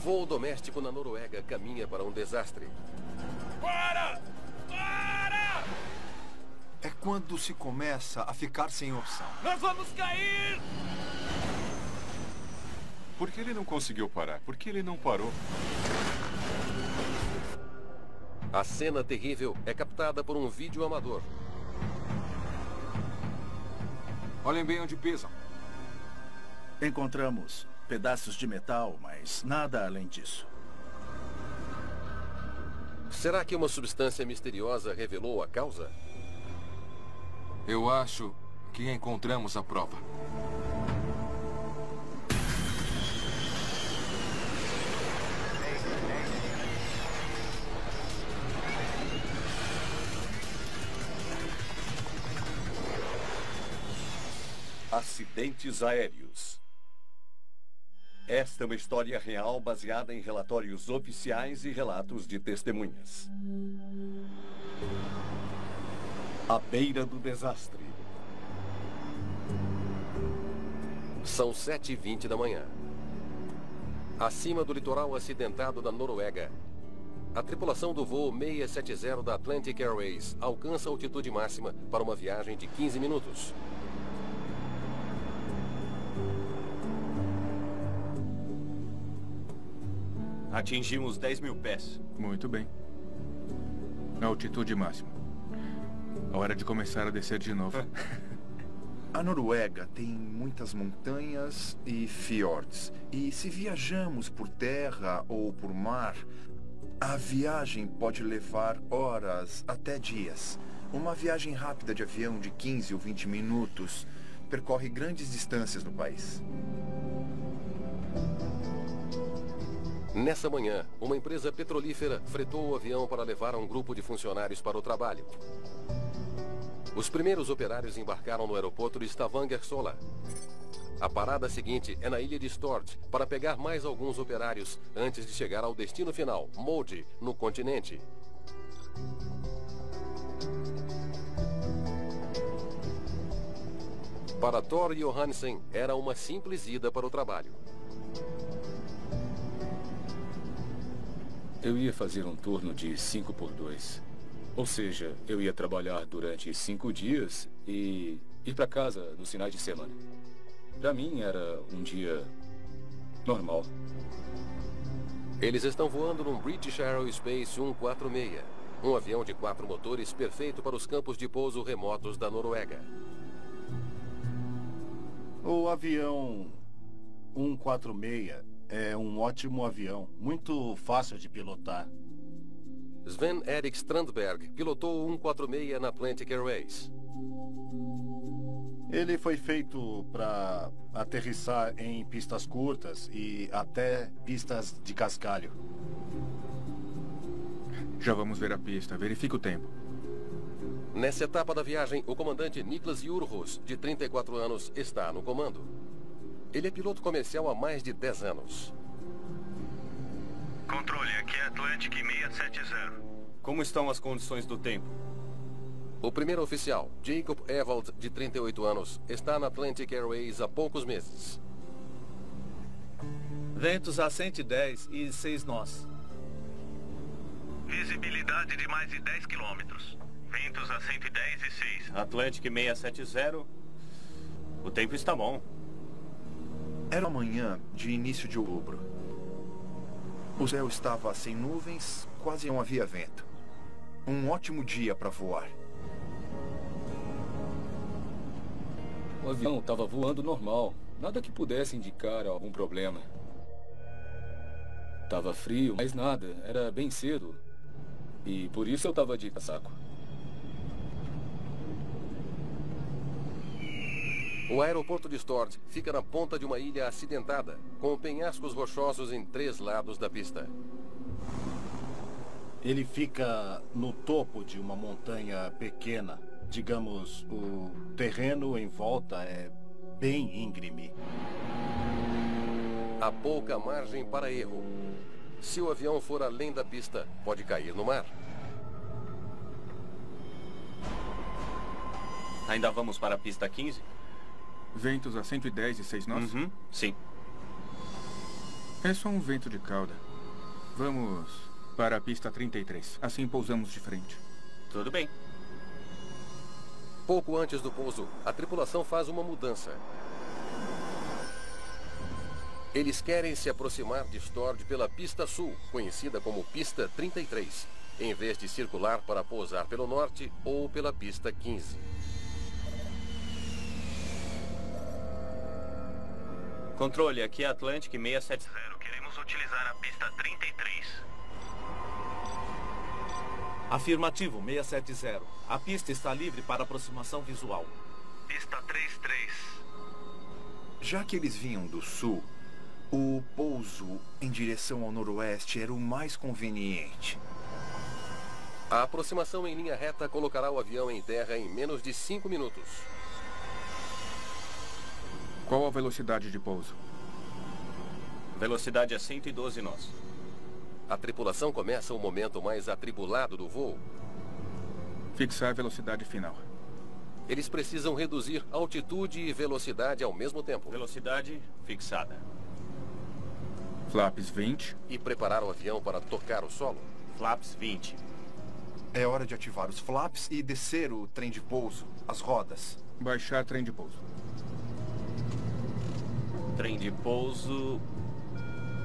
voo doméstico na Noruega caminha para um desastre. Para! Para! É quando se começa a ficar sem opção. Nós vamos cair! Por que ele não conseguiu parar? Por que ele não parou? A cena terrível é captada por um vídeo amador. Olhem bem onde pisam. Encontramos pedaços de metal, mas nada além disso. Será que uma substância misteriosa revelou a causa? Eu acho que encontramos a prova. Acidentes aéreos. Esta é uma história real baseada em relatórios oficiais e relatos de testemunhas. À beira do desastre. São 7h20 da manhã. Acima do litoral acidentado da Noruega, a tripulação do voo 670 da Atlantic Airways alcança a altitude máxima para uma viagem de 15 minutos. Atingimos 10.000 pés. Muito bem. A altitude máxima. Hora de começar a descer de novo. A Noruega tem muitas montanhas e fiordes. E se viajamos por terra ou por mar, a viagem pode levar horas até dias. Uma viagem rápida de avião de 15 ou 20 minutos percorre grandes distâncias no país. Nessa manhã, uma empresa petrolífera fretou o avião para levar um grupo de funcionários para o trabalho. Os primeiros operários embarcaram no aeroporto de Stavanger-Sola. A parada seguinte é na ilha de Stord, para pegar mais alguns operários antes de chegar ao destino final, Molde, no continente. Para Thor Johansen, era uma simples ida para o trabalho. Eu ia fazer um turno de 5x2. Ou seja, eu ia trabalhar durante 5 dias e ir para casa nos finais de semana. Para mim era um dia normal. Eles estão voando num British Aerospace 146, um avião de 4 motores perfeito para os campos de pouso remotos da Noruega. O avião 146 é um ótimo avião, muito fácil de pilotar. Sven Erik Strandberg pilotou o 146 na Atlantic Airways. Ele foi feito para aterrissar em pistas curtas e até pistas de cascalho. Já vamos ver a pista. Verifique o tempo. Nessa etapa da viagem, o comandante Niklas Jurhus, de 34 anos, está no comando. Ele é piloto comercial há mais de 10 anos. Controle, aqui é Atlantic 670. Como estão as condições do tempo? O primeiro oficial, Jacob Ewald, de 38 anos, está na Atlantic Airways há poucos meses. Ventos a 110 e 6 nós. Visibilidade de mais de 10 quilômetros. Ventos a 110 e 6. Atlantic 670. O tempo está bom. Era uma manhã de início de outubro. O céu estava sem nuvens, quase não havia vento. Um ótimo dia para voar. O avião estava voando normal. Nada que pudesse indicar algum problema. Tava frio, mas nada. Era bem cedo. E por isso eu tava de casaco. O aeroporto de Stord fica na ponta de uma ilha acidentada, com penhascos rochosos em 3 lados da pista. Ele fica no topo de uma montanha pequena. Digamos, o terreno em volta é bem íngreme. Há pouca margem para erro. Se o avião for além da pista, pode cair no mar. Ainda vamos para a pista 15? Ventos a 110 e 6 nós? Sim. É só um vento de cauda. Vamos para a pista 33. Assim pousamos de frente. Tudo bem. Pouco antes do pouso, a tripulação faz uma mudança. Eles querem se aproximar de Stord pela pista sul, conhecida como pista 33, em vez de circular para pousar pelo norte ou pela pista 15. Controle, aqui é Atlantic 670. Queremos utilizar a pista 33. Afirmativo, 670. A pista está livre para aproximação visual. Pista 33. Já que eles vinham do sul, o pouso em direção ao noroeste era o mais conveniente. A aproximação em linha reta colocará o avião em terra em menos de 5 minutos. Qual a velocidade de pouso? Velocidade a 112 nós. A tripulação começa o momento mais atribulado do voo. Fixar a velocidade final. Eles precisam reduzir altitude e velocidade ao mesmo tempo. Velocidade fixada. Flaps 20. E preparar o avião para tocar o solo. Flaps 20. É hora de ativar os flaps e descer o trem de pouso, as rodas. Baixar trem de pouso. Trem de pouso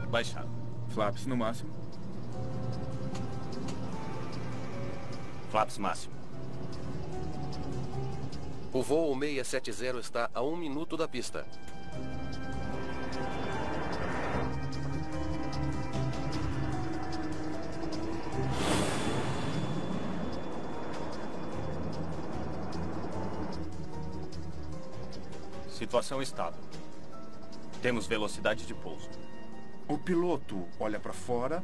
baixado. Flaps no máximo. Flaps máximo. O voo 670 está a 1 minuto da pista. Situação estável. Temos velocidade de pouso. O piloto olha para fora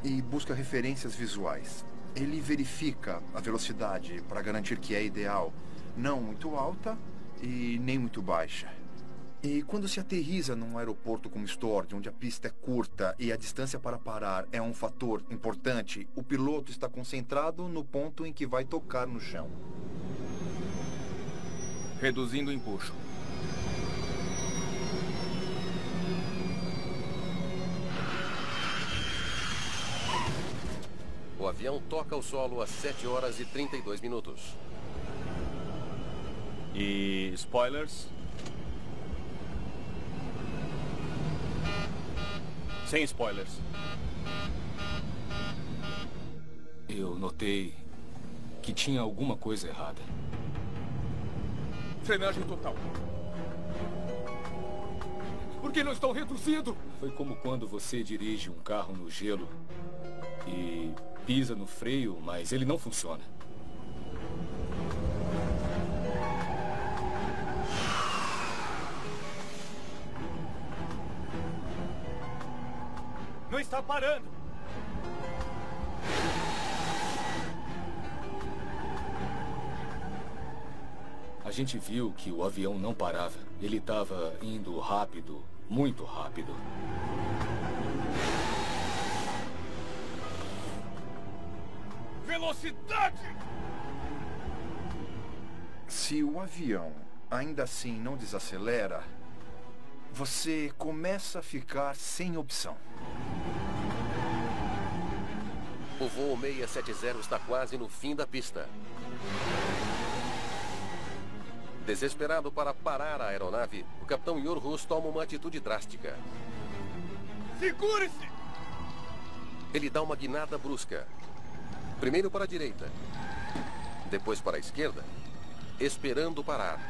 e busca referências visuais. Ele verifica a velocidade para garantir que é ideal, não muito alta e nem muito baixa. E quando se aterriza num aeroporto como Stord, onde a pista é curta e a distância para parar é um fator importante, o piloto está concentrado no ponto em que vai tocar no chão. Reduzindo o empuxo. O avião toca o solo às 7 horas e 32 minutos. E spoilers? Sem spoilers. Eu notei que tinha alguma coisa errada. Frenagem total. Por que não estão reduzindo? Foi como quando você dirige um carro no gelo e pisa no freio, mas ele não funciona. Não está parando. A gente viu que o avião não parava. Ele estava indo rápido, muito rápido. Velocidade! Se o avião ainda assim não desacelera, você começa a ficar sem opção. O voo 670 está quase no fim da pista. Desesperado para parar a aeronave, o capitão Yorhus toma uma atitude drástica. Segure-se! Ele dá uma guinada brusca. Primeiro para a direita, depois para a esquerda, esperando parar.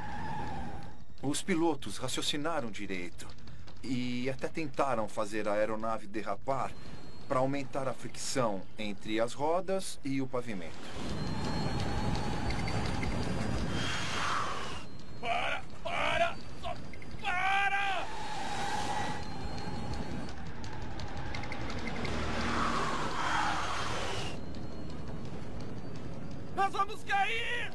Os pilotos raciocinaram direito e até tentaram fazer a aeronave derrapar para aumentar a fricção entre as rodas e o pavimento. Para! Só para! Nós vamos cair!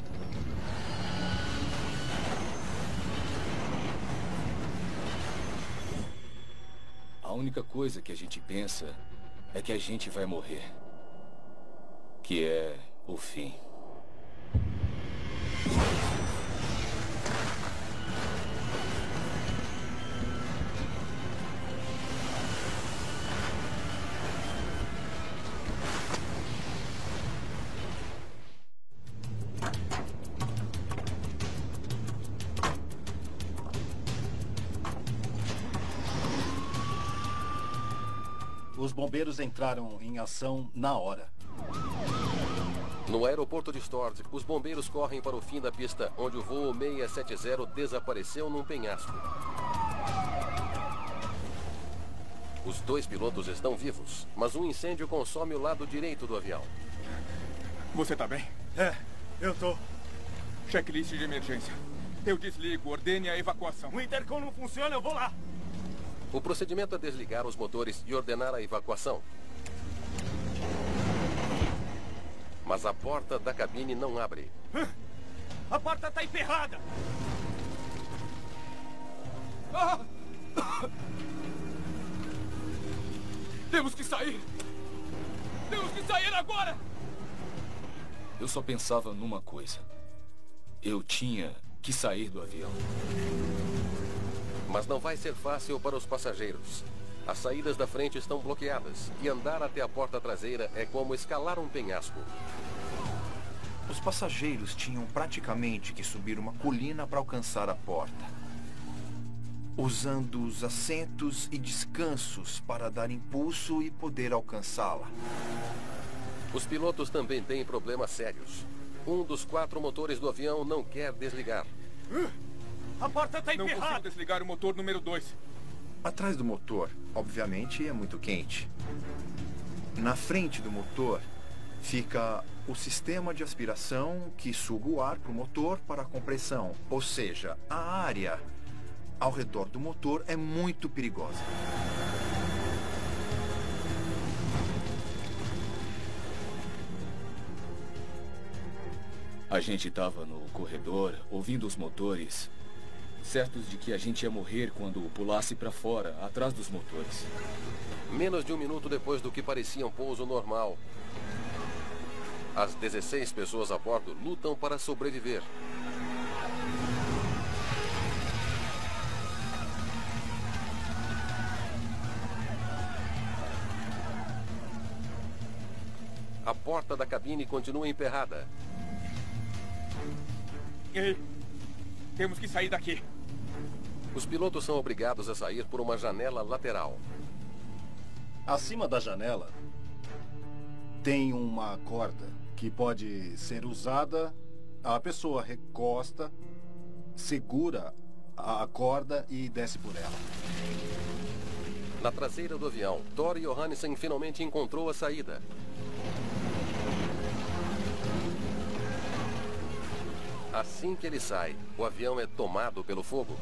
A única coisa que a gente pensa é que a gente vai morrer. Que é o fim. Os bombeiros entraram em ação na hora. No aeroporto de Stord, os bombeiros correm para o fim da pista, onde o voo 670 desapareceu num penhasco. Os 2 pilotos estão vivos, mas um incêndio consome o lado direito do avião. Você tá bem? É, eu tô. Checklist de emergência. Eu desligo, ordene a evacuação. O intercom não funciona, eu vou lá. O procedimento é desligar os motores e ordenar a evacuação. Mas a porta da cabine não abre. A porta tá emperrada. Ah! Temos que sair. Temos que sair agora. Eu só pensava numa coisa. Eu tinha que sair do avião. Mas não vai ser fácil para os passageiros. As saídas da frente estão bloqueadas e andar até a porta traseira é como escalar um penhasco. Os passageiros tinham praticamente que subir uma colina para alcançar a porta, usando os assentos e descansos para dar impulso e poder alcançá-la. Os pilotos também têm problemas sérios. Um dos 4 motores do avião não quer desligar. A porta tá emperrada. Não consigo desligar o motor número 2. Atrás do motor, obviamente, é muito quente. Na frente do motor fica o sistema de aspiração que suga o ar para o motor para a compressão. Ou seja, a área ao redor do motor é muito perigosa. A gente estava no corredor, ouvindo os motores, certos de que a gente ia morrer quando pulasse para fora, atrás dos motores. Menos de 1 minuto depois do que parecia um pouso normal, as 16 pessoas a bordo lutam para sobreviver. A porta da cabine continua emperrada. Ei, temos que sair daqui. Os pilotos são obrigados a sair por uma janela lateral. Acima da janela tem uma corda que pode ser usada. A pessoa recosta, segura a corda e desce por ela. Na traseira do avião, Thor Johannessen finalmente encontrou a saída. Assim que ele sai, o avião é tomado pelo fogo.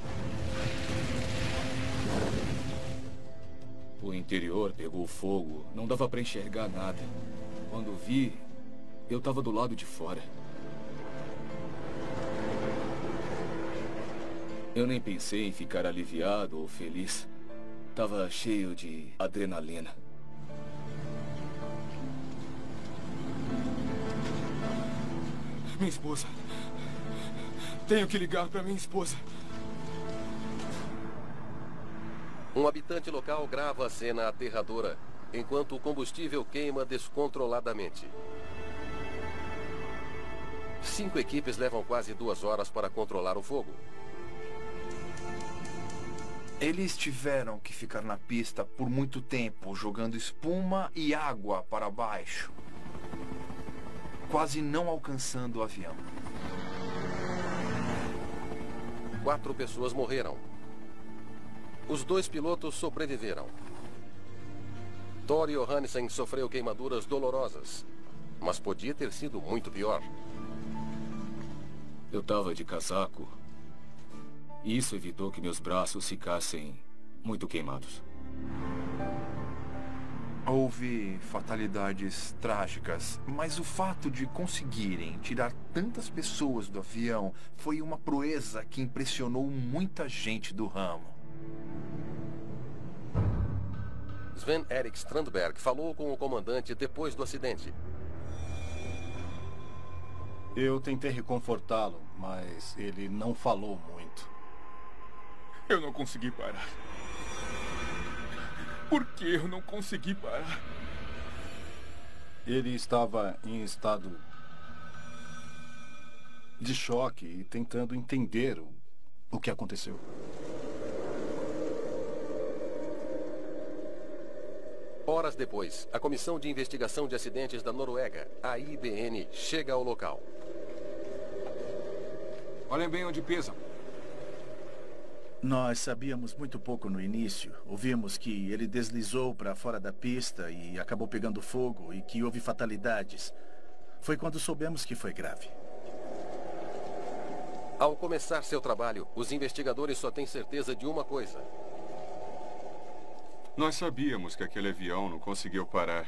O interior pegou fogo, não dava para enxergar nada. Quando vi, eu estava do lado de fora. Eu nem pensei em ficar aliviado ou feliz. Tava cheio de adrenalina. Minha esposa. Tenho que ligar para minha esposa. Um habitante local grava a cena aterradora, enquanto o combustível queima descontroladamente. 5 equipes levam quase 2 horas para controlar o fogo. Eles tiveram que ficar na pista por muito tempo, jogando espuma e água para baixo, quase não alcançando o avião. 4 pessoas morreram. Os 2 pilotos sobreviveram. Thor Johannessen sofreu queimaduras dolorosas, mas podia ter sido muito pior. Eu estava de casaco. E isso evitou que meus braços ficassem muito queimados. Houve fatalidades trágicas, mas o fato de conseguirem tirar tantas pessoas do avião foi uma proeza que impressionou muita gente do ramo. Sven-Erik Strandberg falou com o comandante depois do acidente. Eu tentei reconfortá-lo, mas ele não falou muito. Eu não consegui parar. Por que eu não consegui parar? Ele estava em estado de choque e tentando entender o que aconteceu. Horas depois, a Comissão de Investigação de Acidentes da Noruega, a IBN, chega ao local. Olhem bem onde pisam. Nós sabíamos muito pouco no início. Ouvimos que ele deslizou para fora da pista e acabou pegando fogo e que houve fatalidades. Foi quando soubemos que foi grave. Ao começar seu trabalho, os investigadores só têm certeza de uma coisa. Nós sabíamos que aquele avião não conseguiu parar.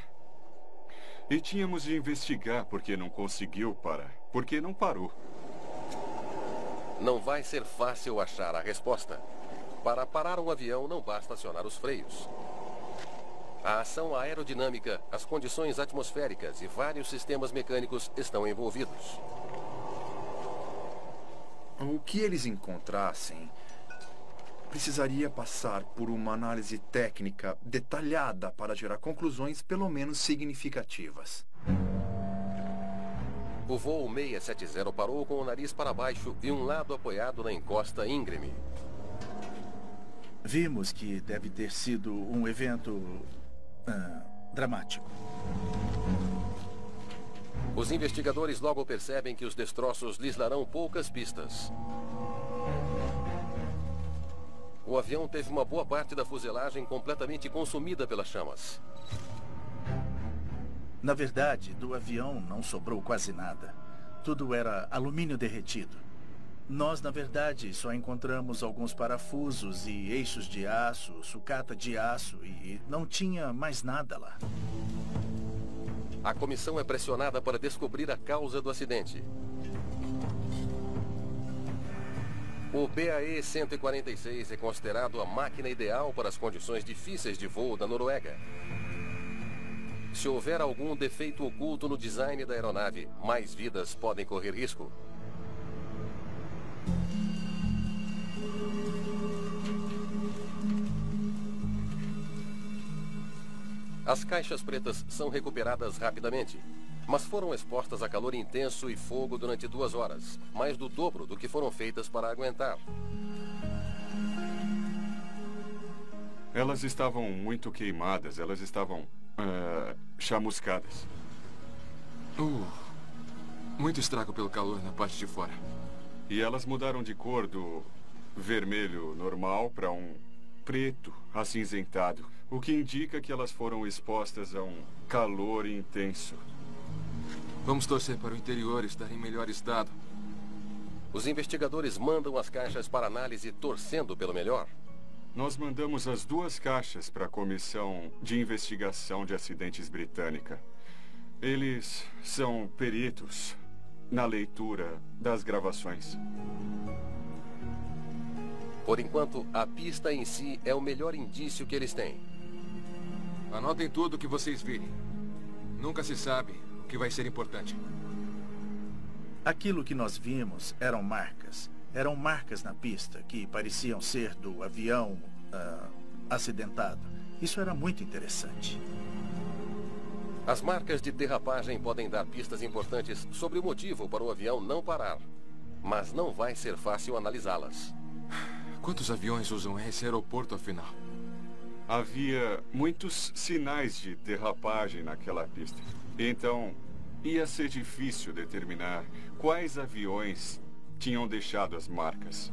E tínhamos de investigar porque não conseguiu parar. Porque não parou. Não vai ser fácil achar a resposta. Para parar um avião, não basta acionar os freios. A ação aerodinâmica, as condições atmosféricas e vários sistemas mecânicos estão envolvidos. O que eles encontrassem precisaria passar por uma análise técnica detalhada para gerar conclusões pelo menos significativas. O voo 670 parou com o nariz para baixo e um lado apoiado na encosta íngreme. Vimos que deve ter sido um evento dramático. Os investigadores logo percebem que os destroços lhes darão poucas pistas. O avião teve uma boa parte da fuselagem completamente consumida pelas chamas. Na verdade, do avião não sobrou quase nada. Tudo era alumínio derretido. Nós, na verdade, só encontramos alguns parafusos e eixos de aço, sucata de aço e não tinha mais nada lá. A comissão é pressionada para descobrir a causa do acidente. O BAe-146 é considerado a máquina ideal para as condições difíceis de voo da Noruega. Se houver algum defeito oculto no design da aeronave, mais vidas podem correr risco. As caixas pretas são recuperadas rapidamente, mas foram expostas a calor intenso e fogo durante 2 horas, mais do dobro do que foram feitas para aguentar. Elas estavam muito queimadas, elas estavam chamuscadas. Muito estrago pelo calor na parte de fora. E elas mudaram de cor do vermelho normal para um preto acinzentado, o que indica que elas foram expostas a um calor intenso. Vamos torcer para o interior estar em melhor estado. Os investigadores mandam as caixas para análise torcendo pelo melhor. Nós mandamos as 2 caixas para a Comissão de Investigação de Acidentes Britânica. Eles são peritos na leitura das gravações. Por enquanto, a pista em si é o melhor indício que eles têm. Anotem tudo o que vocês virem. Nunca se sabe o que vai ser importante. Aquilo que nós vimos eram marcas. Eram marcas na pista que pareciam ser do avião acidentado. Isso era muito interessante. As marcas de derrapagem podem dar pistas importantes sobre o motivo para o avião não parar. Mas não vai ser fácil analisá-las. Quantos aviões usam esse aeroporto, afinal? Havia muitos sinais de derrapagem naquela pista. Então, ia ser difícil determinar quais aviões tinham deixado as marcas.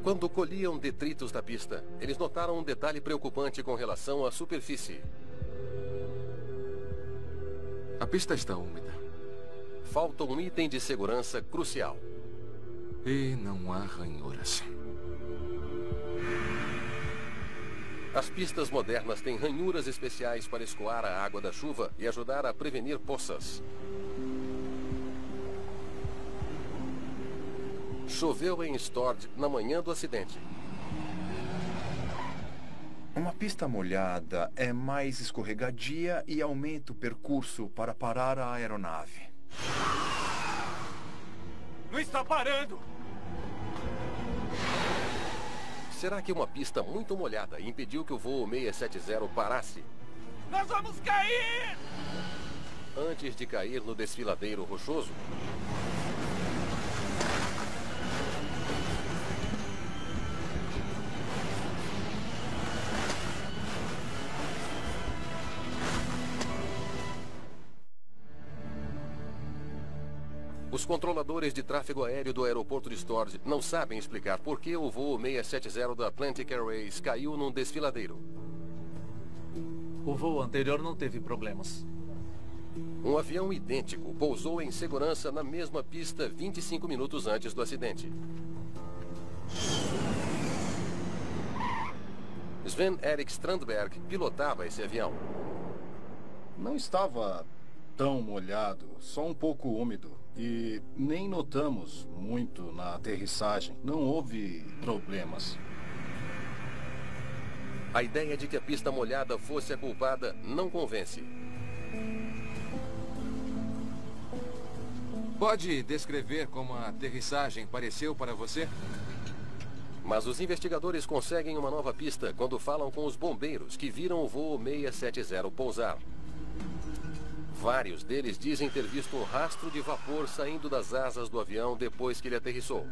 Quando colhiam detritos da pista, eles notaram um detalhe preocupante com relação à superfície. A pista está úmida. Falta um item de segurança crucial. E não há ranhuras. As pistas modernas têm ranhuras especiais para escoar a água da chuva e ajudar a prevenir poças. Choveu em Stord na manhã do acidente. Uma pista molhada é mais escorregadia e aumenta o percurso para parar a aeronave. Não está parando! Será que uma pista muito molhada impediu que o voo 670 parasse? Nós vamos cair! Antes de cair no desfiladeiro rochoso, Os controladores de tráfego aéreo do aeroporto de Stord não sabem explicar por que o voo 670 da Atlantic Airways caiu num desfiladeiro. O voo anterior não teve problemas. Um avião idêntico pousou em segurança na mesma pista 25 minutos antes do acidente. Sven-Erik Strandberg pilotava esse avião. Não estava tão molhado, só um pouco úmido. E nem notamos muito na aterrissagem. Não houve problemas. A ideia de que a pista molhada fosse a culpada não convence. Pode descrever como a aterrissagem pareceu para você? Mas os investigadores conseguem uma nova pista quando falam com os bombeiros que viram o voo 670 pousar. Vários deles dizem ter visto um rastro de vapor saindo das asas do avião depois que ele aterrissou.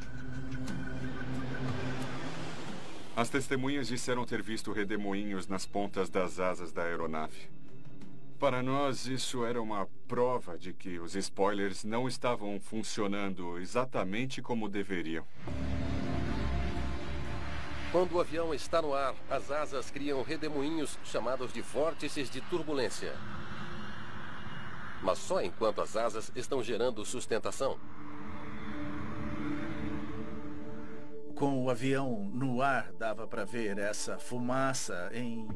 As testemunhas disseram ter visto redemoinhos nas pontas das asas da aeronave. Para nós, isso era uma prova de que os spoilers não estavam funcionando exatamente como deveriam. Quando o avião está no ar, as asas criam redemoinhos chamados de vórtices de turbulência. Mas só enquanto as asas estão gerando sustentação. Com o avião no ar, dava para ver essa fumaça em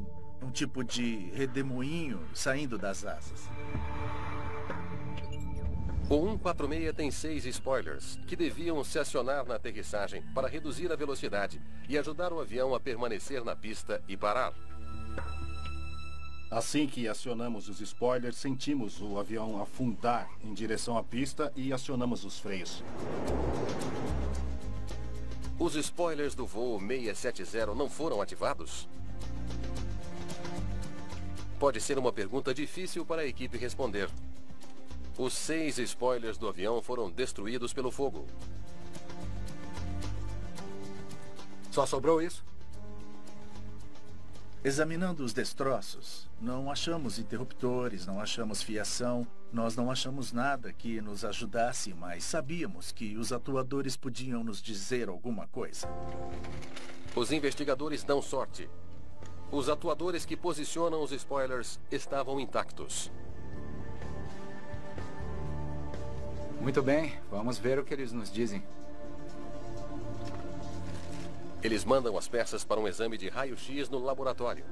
um tipo de redemoinho saindo das asas. O 146 tem 6 spoilers, que deviam se acionar na aterrissagem para reduzir a velocidade e ajudar o avião a permanecer na pista e parar. Assim que acionamos os spoilers, sentimos o avião afundar em direção à pista e acionamos os freios. Os spoilers do voo 670 não foram ativados? Pode ser uma pergunta difícil para a equipe responder. Os 6 spoilers do avião foram destruídos pelo fogo. Só sobrou isso? Examinando os destroços, não achamos interruptores, não achamos fiação, nós não achamos nada que nos ajudasse, mas sabíamos que os atuadores podiam nos dizer alguma coisa. Os investigadores dão sorte. Os atuadores que posicionam os spoilers estavam intactos. Muito bem, vamos ver o que eles nos dizem. Eles mandam as peças para um exame de raio-x no laboratório.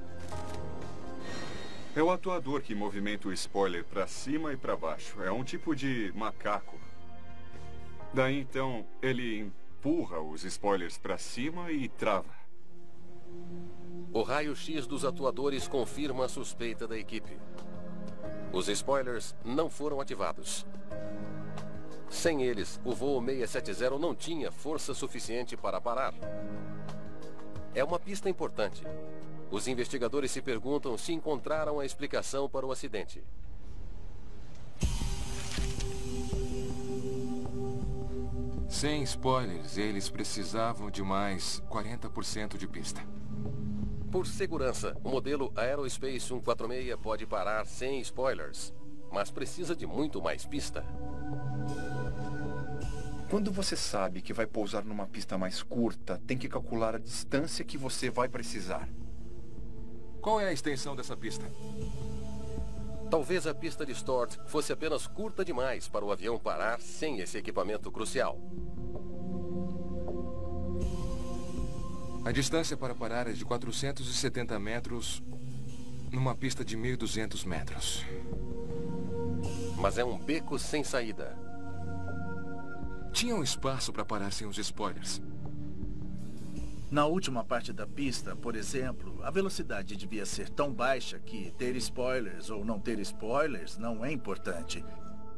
É o atuador que movimenta o spoiler para cima e para baixo. É um tipo de macaco. Daí então, ele empurra os spoilers para cima e trava. O raio-x dos atuadores confirma a suspeita da equipe. Os spoilers não foram ativados. Sem eles, o voo 670 não tinha força suficiente para parar. É uma pista importante. Os investigadores se perguntam se encontraram a explicação para o acidente. Sem spoilers, eles precisavam de mais 40% de pista. Por segurança, o modelo Aerospace 146 pode parar sem spoilers, mas precisa de muito mais pista. Quando você sabe que vai pousar numa pista mais curta, tem que calcular a distância que você vai precisar. Qual é a extensão dessa pista? Talvez a pista de Stord fosse apenas curta demais para o avião parar sem esse equipamento crucial. A distância para parar é de 470 metros numa pista de 1.200 metros. Mas é um beco sem saída. Tinha um espaço para parar sem os spoilers. Na última parte da pista, por exemplo, a velocidade devia ser tão baixa que ter spoilers ou não ter spoilers não é importante.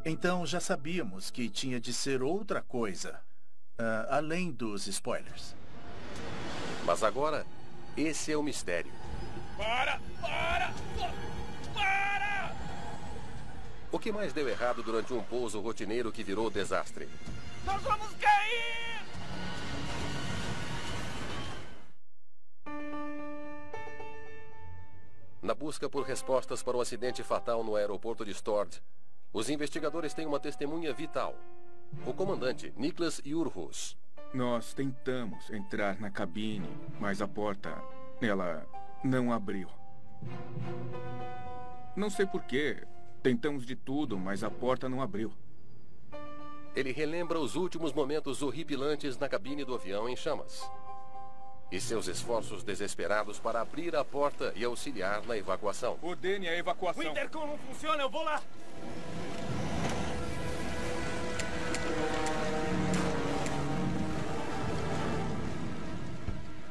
Então já sabíamos que tinha de ser outra coisa, além dos spoilers. Mas agora, esse é o mistério. Para! O que mais deu errado durante um pouso rotineiro que virou desastre? Nós vamos cair! Na busca por respostas para o acidente fatal no aeroporto de Stord, os investigadores têm uma testemunha vital. o comandante Niklas Urhus. Nós tentamos entrar na cabine, mas a porta, ela não abriu. Não sei porquê. Tentamos de tudo, mas a porta não abriu. Ele relembra os últimos momentos horripilantes na cabine do avião em chamas. E seus esforços desesperados para abrir a porta e auxiliar na evacuação. Ordene a evacuação. O intercom não funciona, eu vou lá.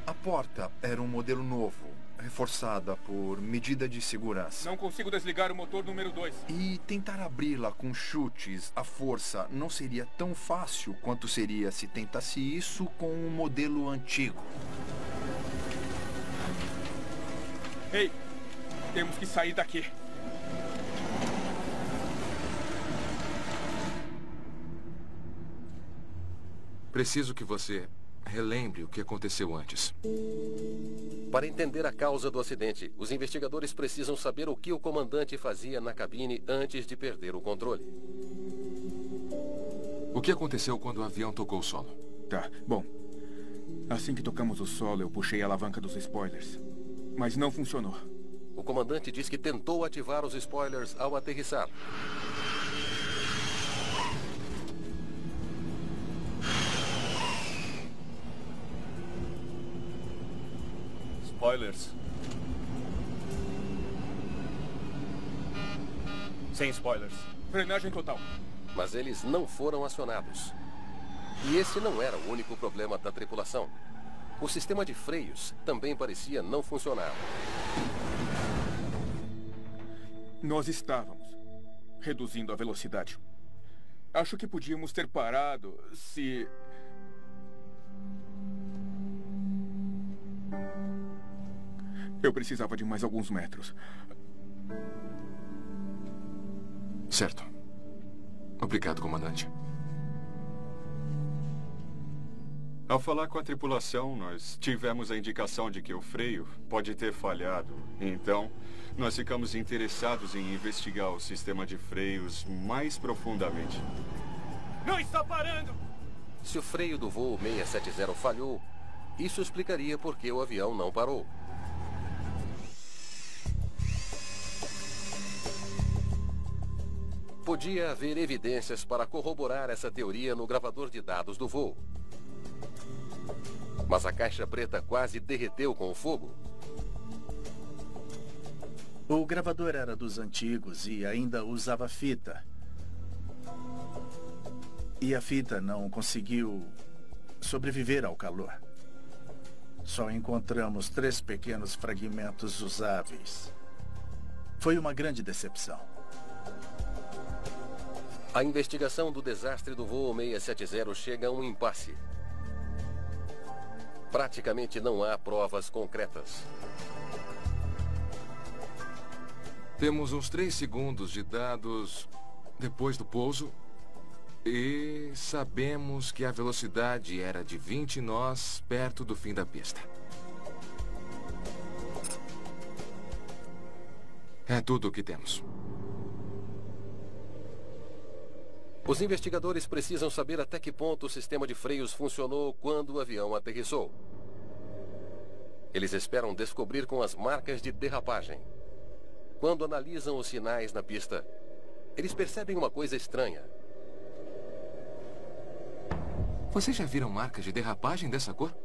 A porta era um modelo novo, reforçada por medida de segurança. Não consigo desligar o motor número 2. E tentar abri-la com chutes à força não seria tão fácil quanto seria se tentasse isso com um modelo antigo. Ei, temos que sair daqui. Preciso que você relembre o que aconteceu antes. Para entender a causa do acidente, os investigadores precisam saber o que o comandante fazia na cabine antes de perder o controle. O que aconteceu quando o avião tocou o solo? Tá, bom. Assim que tocamos o solo, eu puxei a alavanca dos spoilers. Mas não funcionou. O comandante diz que tentou ativar os spoilers ao aterrissar. Spoilers. Sem spoilers. Frenagem total. Mas eles não foram acionados. E esse não era o único problema da tripulação. O sistema de freios também parecia não funcionar. Nós estávamos reduzindo a velocidade. Acho que podíamos ter parado se... Eu precisava de mais alguns metros. Certo. Obrigado, comandante. Ao falar com a tripulação, nós tivemos a indicação de que o freio pode ter falhado. Então, nós ficamos interessados em investigar o sistema de freios mais profundamente. Não está parando! Se o freio do voo 670 falhou, isso explicaria por que o avião não parou. Podia haver evidências para corroborar essa teoria no gravador de dados do voo. Mas a caixa preta quase derreteu com o fogo. O gravador era dos antigos e ainda usava fita. E a fita não conseguiu sobreviver ao calor. Só encontramos 3 pequenos fragmentos usáveis. Foi uma grande decepção. A investigação do desastre do voo 670 chega a um impasse. Praticamente não há provas concretas. Temos uns 3 segundos de dados depois do pouso e sabemos que a velocidade era de 20 nós perto do fim da pista. É tudo o que temos. Os investigadores precisam saber até que ponto o sistema de freios funcionou quando o avião aterrissou. Eles esperam descobrir com as marcas de derrapagem. Quando analisam os sinais na pista, eles percebem uma coisa estranha. Vocês já viram marcas de derrapagem dessa cor?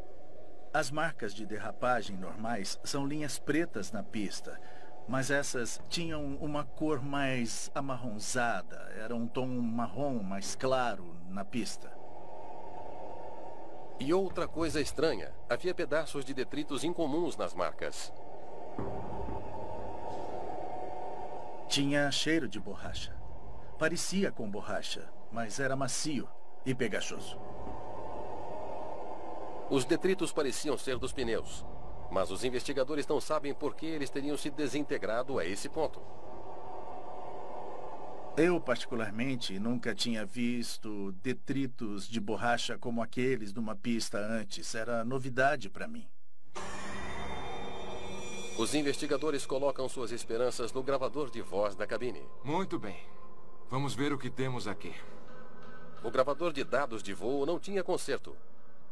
As marcas de derrapagem normais são linhas pretas na pista. Mas essas tinham uma cor mais amarronzada. Era um tom marrom mais claro na pista. E outra coisa estranha. Havia pedaços de detritos incomuns nas marcas. Tinha cheiro de borracha. Parecia com borracha, mas era macio e pegajoso. Os detritos pareciam ser dos pneus. Mas os investigadores não sabem por que eles teriam se desintegrado a esse ponto. Eu, particularmente, nunca tinha visto detritos de borracha como aqueles numa pista antes. Era novidade para mim. Os investigadores colocam suas esperanças no gravador de voz da cabine. Muito bem. Vamos ver o que temos aqui. O gravador de dados de voo não tinha conserto,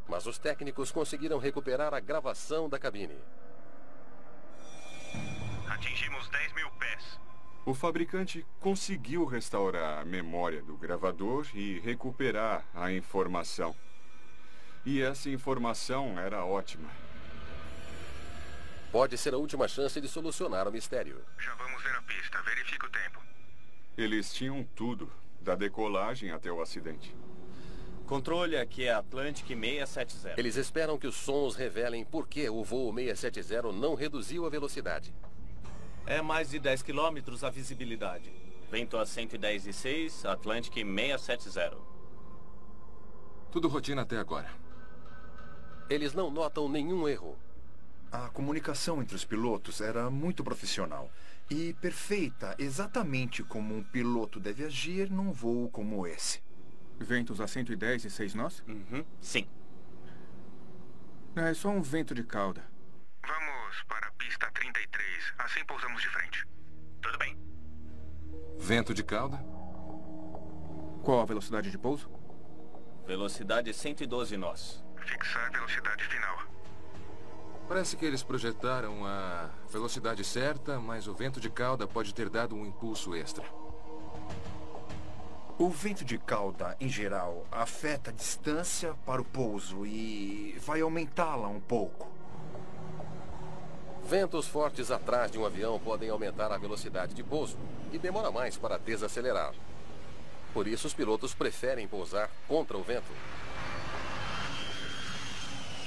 mas os técnicos conseguiram recuperar a gravação da cabine. Atingimos 10 mil pés. O fabricante conseguiu restaurar a memória do gravador e recuperar a informação. E essa informação era ótima. Pode ser a última chance de solucionar o mistério. Já vamos ver a pista. Verifica o tempo. Eles tinham tudo, da decolagem até o acidente. Controle, aqui é Atlantic 670. Eles esperam que os sons revelem por que o voo 670 não reduziu a velocidade. É mais de 10 quilômetros a visibilidade. Vento a 110,6, Atlantic 670. Tudo rotina até agora. Eles não notam nenhum erro. A comunicação entre os pilotos era muito profissional e perfeita, exatamente como um piloto deve agir num voo como esse. Ventos a 110 e 6 nós? Sim. É só um vento de cauda. Vamos para a pista 33. Assim pousamos de frente. Tudo bem. Vento de cauda? Qual a velocidade de pouso? Velocidade 112 nós. Fixar velocidade final. Parece que eles projetaram a velocidade certa, mas o vento de cauda pode ter dado um impulso extra. O vento de cauda, em geral, afeta a distância para o pouso e vai aumentá-la um pouco. Ventos fortes atrás de um avião podem aumentar a velocidade de pouso e demora mais para desacelerar. Por isso, os pilotos preferem pousar contra o vento.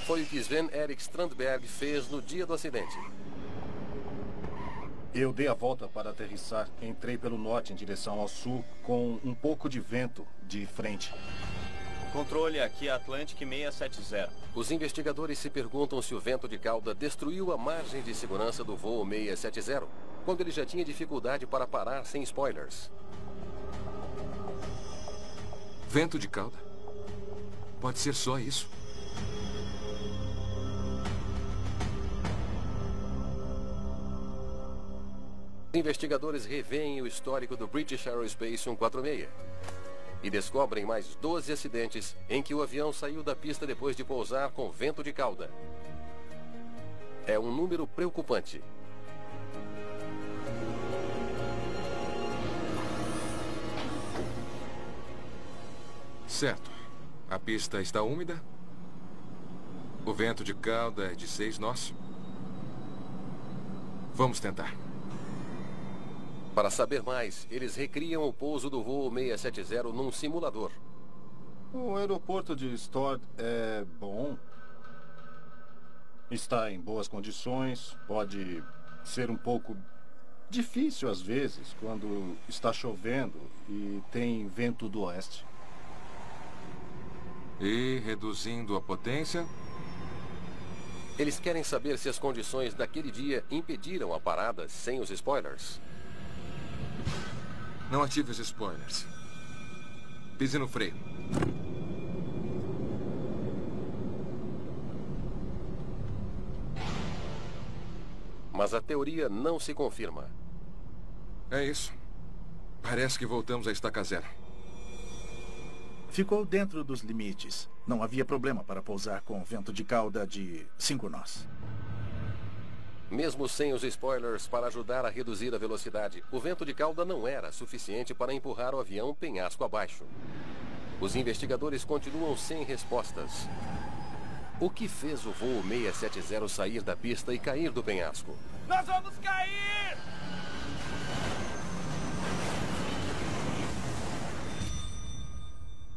Foi o que Sven-Erik Strandberg fez no dia do acidente. Eu dei a volta para aterrissar. Entrei pelo norte em direção ao sul com um pouco de vento de frente. Controle, aqui é Atlantic 670. Os investigadores se perguntam se o vento de cauda destruiu a margem de segurança do voo 670, quando ele já tinha dificuldade para parar sem spoilers. Vento de cauda? Pode ser só isso? Os investigadores revêem o histórico do British Aerospace 146 e descobrem mais 12 acidentes em que o avião saiu da pista depois de pousar com vento de cauda. É um número preocupante. Certo. A pista está úmida. O vento de cauda é de 6 nós. Vamos tentar. Para saber mais, eles recriam o pouso do voo 670 num simulador. O aeroporto de Stord é bom. Está em boas condições. Pode ser um pouco difícil às vezes quando está chovendo e tem vento do oeste. E reduzindo a potência? Eles querem saber se as condições daquele dia impediram a parada sem os spoilers. Não ative os spoilers. Pise no freio. Mas a teoria não se confirma. É isso. Parece que voltamos à estaca zero. Ficou dentro dos limites. Não havia problema para pousar com vento de cauda de 5 nós. Mesmo sem os spoilers para ajudar a reduzir a velocidade, o vento de cauda não era suficiente para empurrar o avião penhasco abaixo. Os investigadores continuam sem respostas. O que fez o voo 670 sair da pista e cair do penhasco? Nós vamos cair!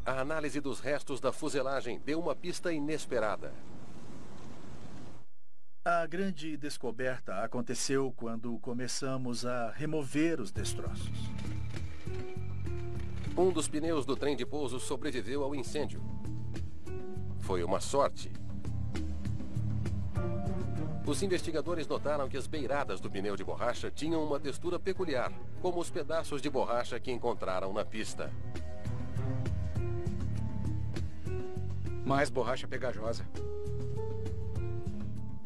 A análise dos restos da fuselagem deu uma pista inesperada. A grande descoberta aconteceu quando começamos a remover os destroços. Um dos pneus do trem de pouso sobreviveu ao incêndio. Foi uma sorte. Os investigadores notaram que as beiradas do pneu de borracha tinham uma textura peculiar, como os pedaços de borracha que encontraram na pista. Mais borracha pegajosa.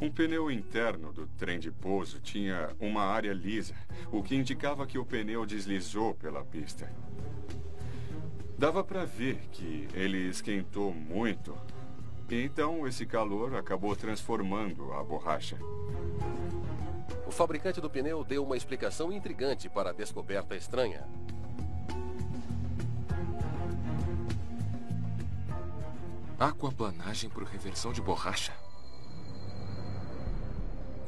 Um pneu interno do trem de pouso tinha uma área lisa, o que indicava que o pneu deslizou pela pista. Dava para ver que ele esquentou muito. E então esse calor acabou transformando a borracha. O fabricante do pneu deu uma explicação intrigante para a descoberta estranha. Aquaplanagem por reversão de borracha?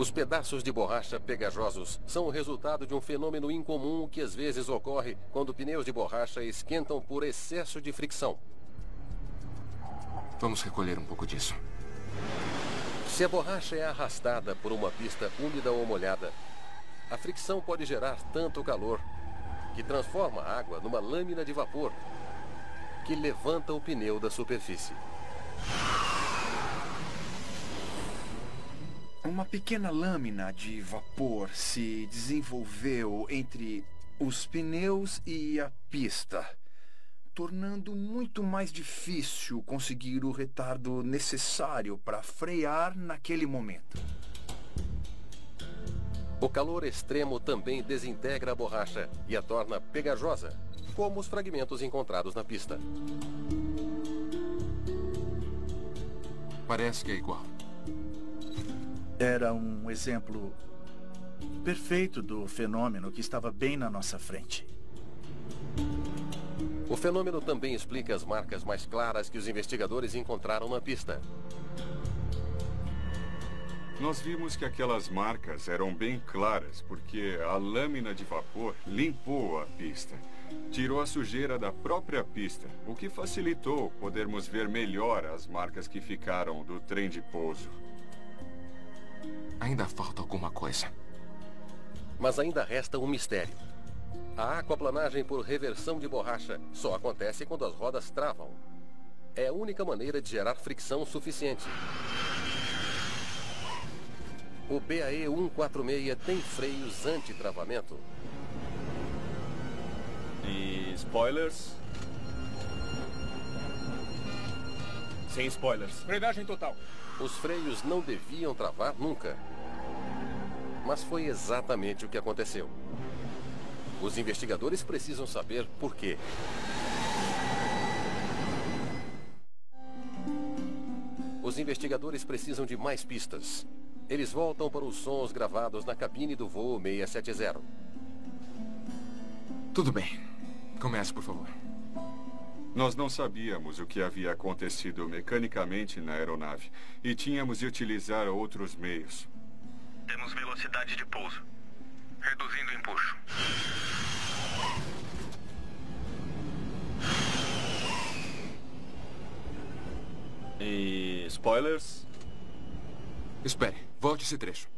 Os pedaços de borracha pegajosos são o resultado de um fenômeno incomum que às vezes ocorre quando pneus de borracha esquentam por excesso de fricção. Vamos recolher um pouco disso. Se a borracha é arrastada por uma pista úmida ou molhada, a fricção pode gerar tanto calor que transforma a água numa lâmina de vapor que levanta o pneu da superfície. Uma pequena lâmina de vapor se desenvolveu entre os pneus e a pista, tornando muito mais difícil conseguir o retardo necessário para frear naquele momento. O calor extremo também desintegra a borracha e a torna pegajosa, como os fragmentos encontrados na pista. Parece que é igual. Era um exemplo perfeito do fenômeno que estava bem na nossa frente. O fenômeno também explica as marcas mais claras que os investigadores encontraram na pista. Nós vimos que aquelas marcas eram bem claras porque a lâmina de vapor limpou a pista. Tirou a sujeira da própria pista, o que facilitou podermos ver melhor as marcas que ficaram do trem de pouso. Ainda falta alguma coisa. Mas ainda resta um mistério. A aquaplanagem por reversão de borracha só acontece quando as rodas travam. É a única maneira de gerar fricção suficiente. O BAE 146 tem freios anti-travamento. E spoilers? Sem spoilers. Frenagem total. Os freios não deviam travar nunca. Mas foi exatamente o que aconteceu. Os investigadores precisam saber por quê. Os investigadores precisam de mais pistas. Eles voltam para os sons gravados na cabine do voo 670. Tudo bem. Comece, por favor. Nós não sabíamos o que havia acontecido mecanicamente na aeronave e tínhamos de utilizar outros meios. Temos velocidade de pouso. Reduzindo o empuxo. E spoilers? Espere, volte esse trecho.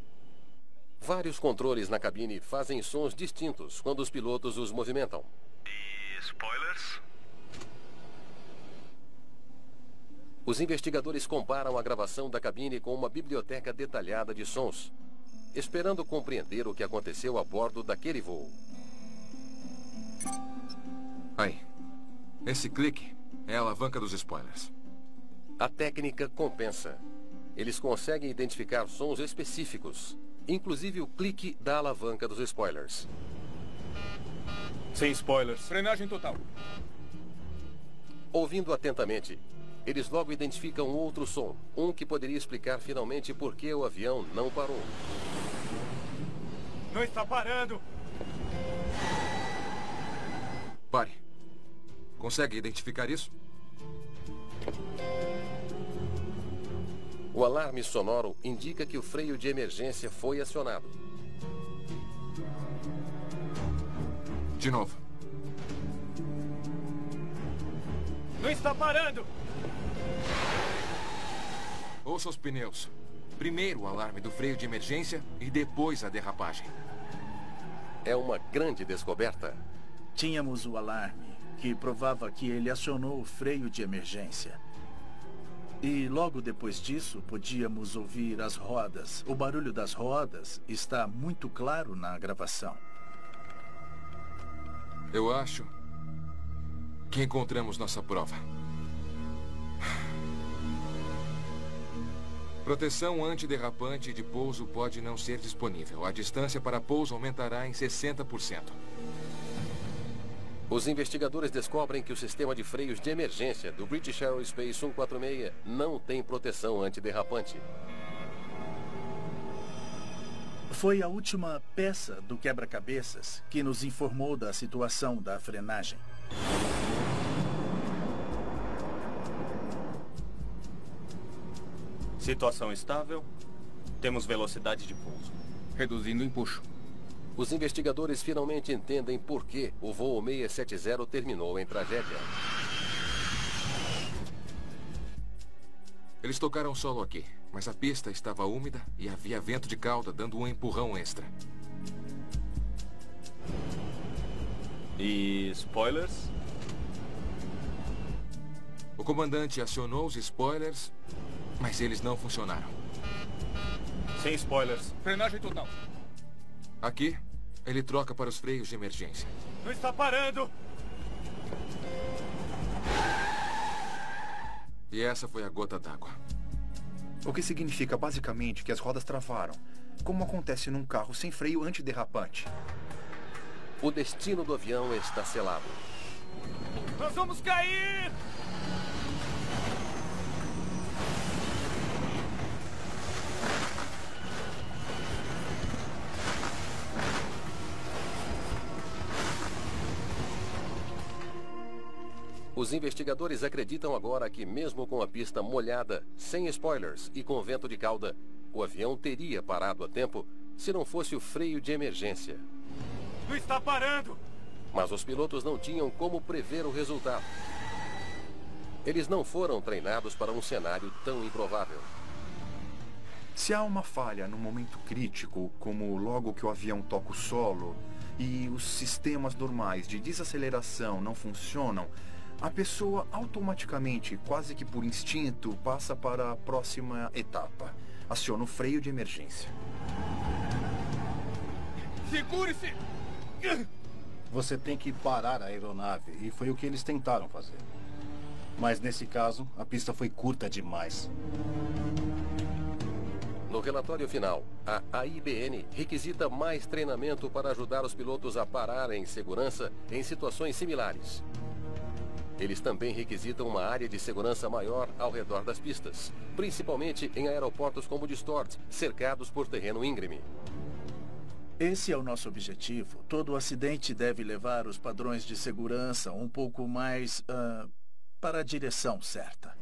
Vários controles na cabine fazem sons distintos quando os pilotos os movimentam. E spoilers? Os investigadores comparam a gravação da cabine com uma biblioteca detalhada de sons, esperando compreender o que aconteceu a bordo daquele voo. Aí. Esse clique é a alavanca dos spoilers. A técnica compensa. Eles conseguem identificar sons específicos, inclusive o clique da alavanca dos spoilers. Sem spoilers. Frenagem total. Ouvindo atentamente, eles logo identificam outro som, um que poderia explicar finalmente por que o avião não parou. Não está parando! Pare. Consegue identificar isso? O alarme sonoro indica que o freio de emergência foi acionado. De novo. Não está parando! Ouça os pneus. Primeiro o alarme do freio de emergência e depois a derrapagem. É uma grande descoberta. Tínhamos o alarme, que provava que ele acionou o freio de emergência. E logo depois disso, podíamos ouvir as rodas. O barulho das rodas está muito claro na gravação. Eu acho que encontramos nossa prova. Proteção antiderrapante de pouso pode não ser disponível. A distância para pouso aumentará em 60%. Os investigadores descobrem que o sistema de freios de emergência do British Aerospace 146 não tem proteção antiderrapante. Foi a última peça do quebra-cabeças que nos informou da situação da frenagem. Situação estável. Temos velocidade de pouso. Reduzindo o empuxo. Os investigadores finalmente entendem por que o voo 670 terminou em tragédia. Eles tocaram solo aqui, mas a pista estava úmida e havia vento de cauda dando um empurrão extra. E spoilers? O comandante acionou os spoilers, mas eles não funcionaram. Sem spoilers. Frenagem total. Aqui, ele troca para os freios de emergência. Não está parando! E essa foi a gota d'água. O que significa basicamente que as rodas travaram, como acontece num carro sem freio antiderrapante. O destino do avião está selado. Nós vamos cair! Os investigadores acreditam agora que mesmo com a pista molhada, sem spoilers e com vento de cauda, o avião teria parado a tempo se não fosse o freio de emergência. Não está parando! Mas os pilotos não tinham como prever o resultado. Eles não foram treinados para um cenário tão improvável. Se há uma falha num momento crítico, como logo que o avião toca o solo, e os sistemas normais de desaceleração não funcionam, a pessoa automaticamente, quase que por instinto, passa para a próxima etapa. Aciona o freio de emergência. Segure-se! Você tem que parar a aeronave, e foi o que eles tentaram fazer. Mas nesse caso, a pista foi curta demais. No relatório final, a AIBN requisita mais treinamento para ajudar os pilotos a parar em segurança em situações similares. Eles também requisitam uma área de segurança maior ao redor das pistas, principalmente em aeroportos como o de Stord, cercados por terreno íngreme. Esse é o nosso objetivo. Todo acidente deve levar os padrões de segurança um pouco mais para a direção certa.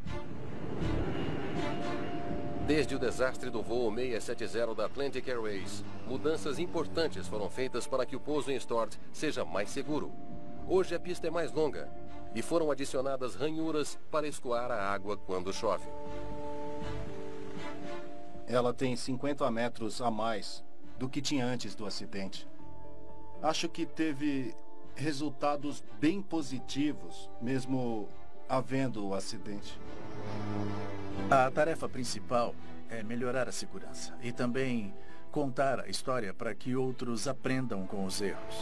Desde o desastre do voo 670 da Atlantic Airways, mudanças importantes foram feitas para que o pouso em Stord seja mais seguro. Hoje a pista é mais longa e foram adicionadas ranhuras para escoar a água quando chove. Ela tem 50 metros a mais do que tinha antes do acidente. Acho que teve resultados bem positivos, mesmo havendo o acidente. A tarefa principal é melhorar a segurança e também contar a história para que outros aprendam com os erros.